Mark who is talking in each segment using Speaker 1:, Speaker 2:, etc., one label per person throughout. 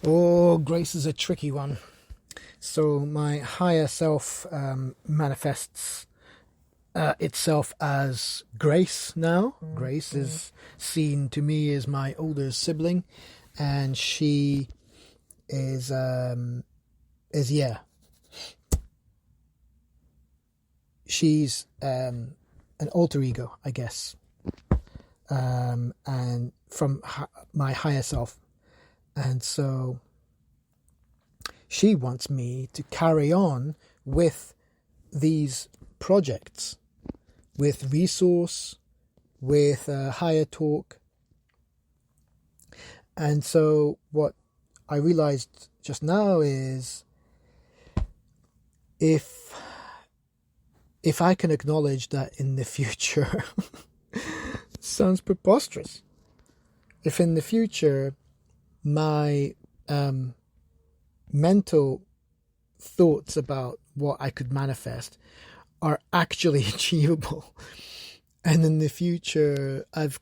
Speaker 1: Oh, grace is a tricky one. So my higher self manifests itself as Grace now. Grace is seen to me as my older sibling, and she is yeah, she's an alter ego, I guess, and from my higher self, and so she wants me to carry on with these projects, with resource, with higher talk. And so what I realized just now is if I can acknowledge that in the future, sounds preposterous. If in the future my mental thoughts about what I could manifest are actually achievable, and in the future I've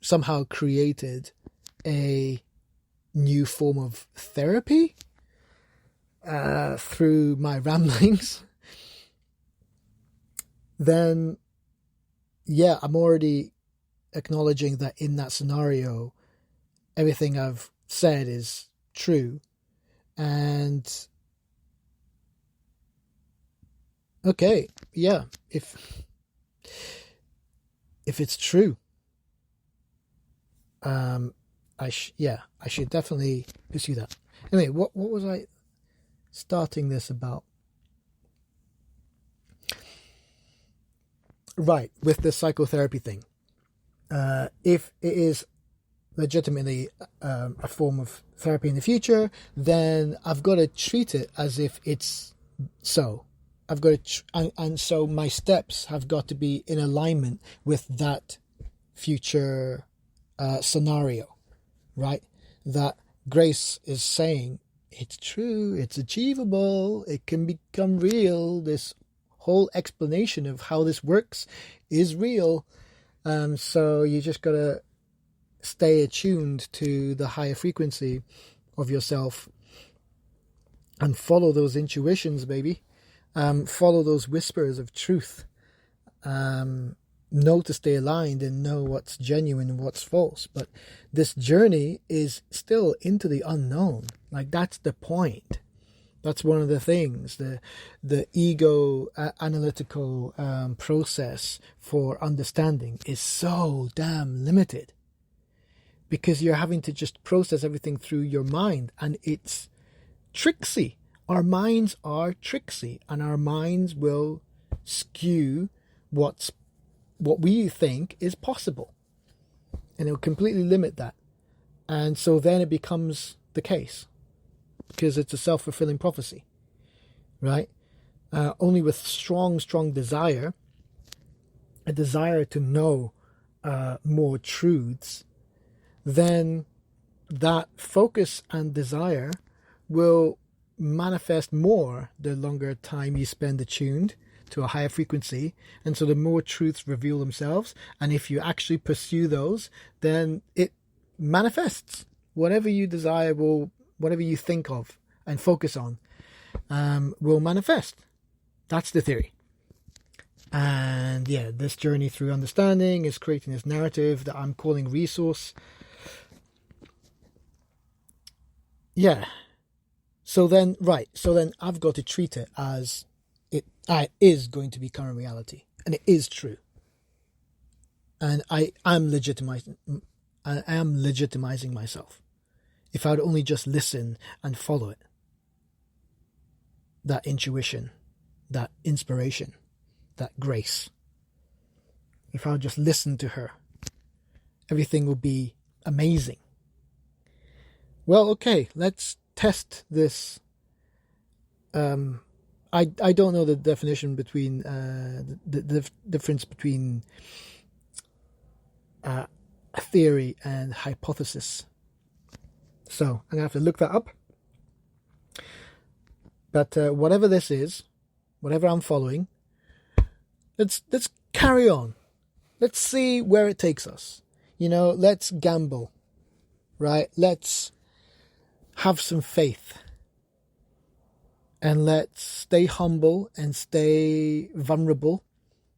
Speaker 1: somehow created a new form of therapy through my ramblings, then yeah, I'm already acknowledging that in that scenario everything I've said is true. And okay, yeah, if it's true, I should definitely pursue that. Anyway, what was I starting this about? Right, with the psychotherapy thing. If it is legitimately a form of therapy in the future, then I've got to treat it as if it's so. I've got to, and so my steps have got to be in alignment with that future scenario, right? That Grace is saying it's true, it's achievable, it can become real. This whole explanation of how this works is real. So you just got to stay attuned to the higher frequency of yourself and follow those intuitions, baby. Follow those whispers of truth. Know to stay aligned and know what's genuine and what's false. But this journey is still into the unknown. Like, that's the point. That's one of the things. The ego analytical process for understanding is so damn limited, because you're having to just process everything through your mind, and it's tricksy. Our minds are tricksy, and our minds will skew what we think is possible, and it'll completely limit that. And so then it becomes the case, because it's a self-fulfilling prophecy, right? Only with strong desire, a desire to know more truths, then that focus and desire will manifest more the longer time you spend attuned to a higher frequency. And so the more truths reveal themselves, and if you actually pursue those, then it manifests. Whatever you desire whatever you think of and focus on will manifest. That's the theory. And yeah, this journey through understanding is creating this narrative that I'm calling resource. Yeah. So then I've got to treat it as it is going to become a reality, and it is true. And I am legitimizing myself. If I would only just listen and follow it, that intuition, that inspiration, that grace. If I would just listen to her, everything would be amazing. Well, okay, let's test this. I don't know the definition between the difference between a theory and hypothesis. So I'm gonna have to look that up. But whatever this is, whatever I'm following, let's carry on. Let's see where it takes us. Let's gamble, right? Let's have some faith. And let's stay humble and stay vulnerable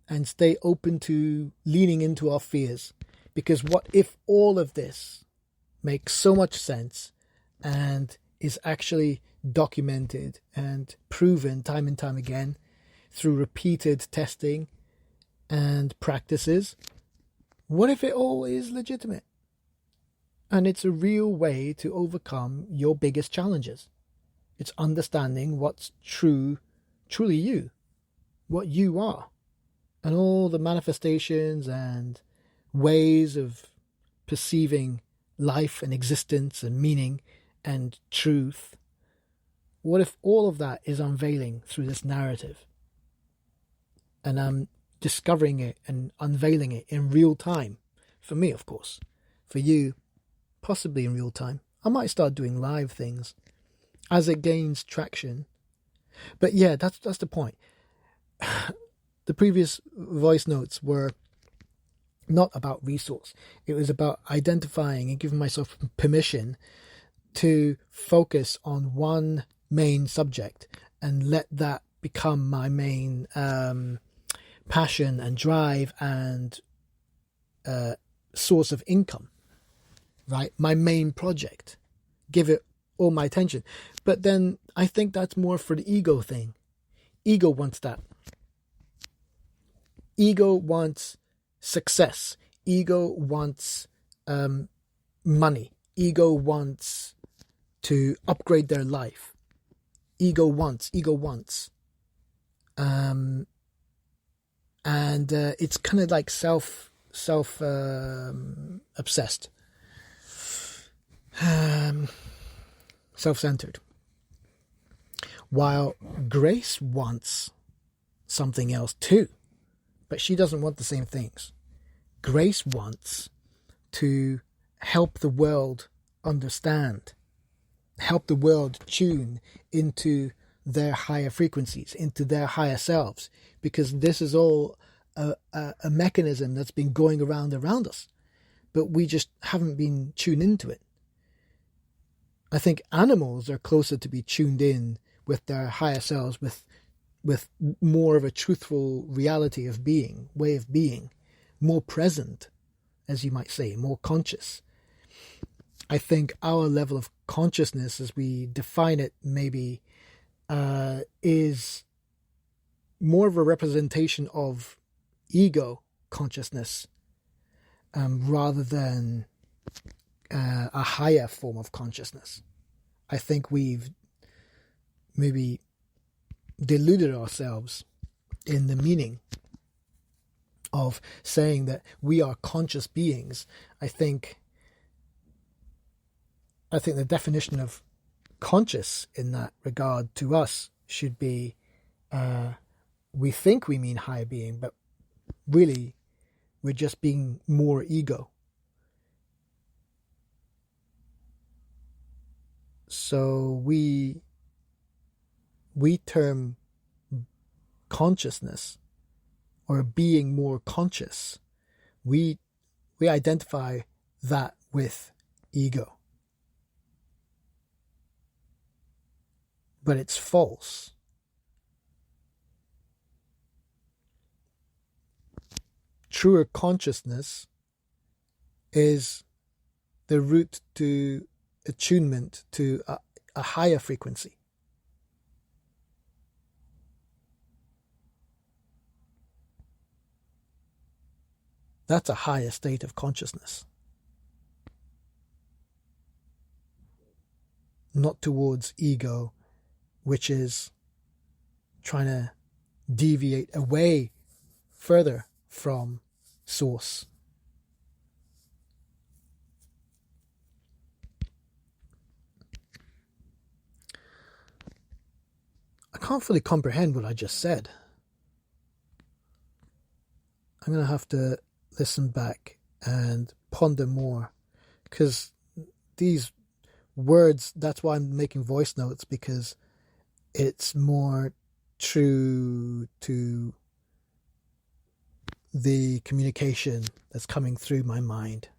Speaker 1: and stay open to leaning into our fears. Because what if all of this makes so much sense and is actually documented and proven time and time again through repeated testing and practices? What if it all is legitimate? And it's a real way to overcome your biggest challenges. It's understanding what's truly you, what you are, and all the manifestations and ways of perceiving life and existence and meaning and truth. What if all of that is unveiling through this narrative? And I'm discovering it and unveiling it in real time. For me, of course. For you, possibly in real time. I might start doing live things as it gains traction. But yeah, that's the point. The previous voice notes were not about resource. It was about identifying and giving myself permission to focus on one main subject and let that become my main passion and drive and source of income, right? My main project. Give it all my attention. But then I think that's more for the ego thing. Ego wants that. Ego wants success. Ego wants money. Ego wants to upgrade their life. Ego wants. And it's kind of like obsessed, self-centered. While Grace wants something else too, but she doesn't want the same things. Grace wants to help the world understand, help the world tune into their higher frequencies, into their higher selves, because this is all a mechanism that's been going around us, but we just haven't been tuned into it. I think animals are closer to be tuned in with their higher selves, with more of a truthful reality of being, way of being, more present, as you might say, more conscious. I think our level of consciousness, as we define it, maybe is more of a representation of ego consciousness rather than a higher form of consciousness. I think we've maybe deluded ourselves in the meaning of saying that we are conscious beings. I think the definition of conscious in that regard to us should be we think we mean higher being, but really we're just being more ego. So we term consciousness or being more conscious, we identify that with ego. But it's false. Truer consciousness is the route to attunement to a higher frequency. That's a higher state of consciousness. Not towards ego, which is trying to deviate away further from source. I can't fully comprehend what I just said. I'm going to have to listen back and ponder more, because these words, that's why I'm making voice notes, because it's more true to the communication that's coming through my mind.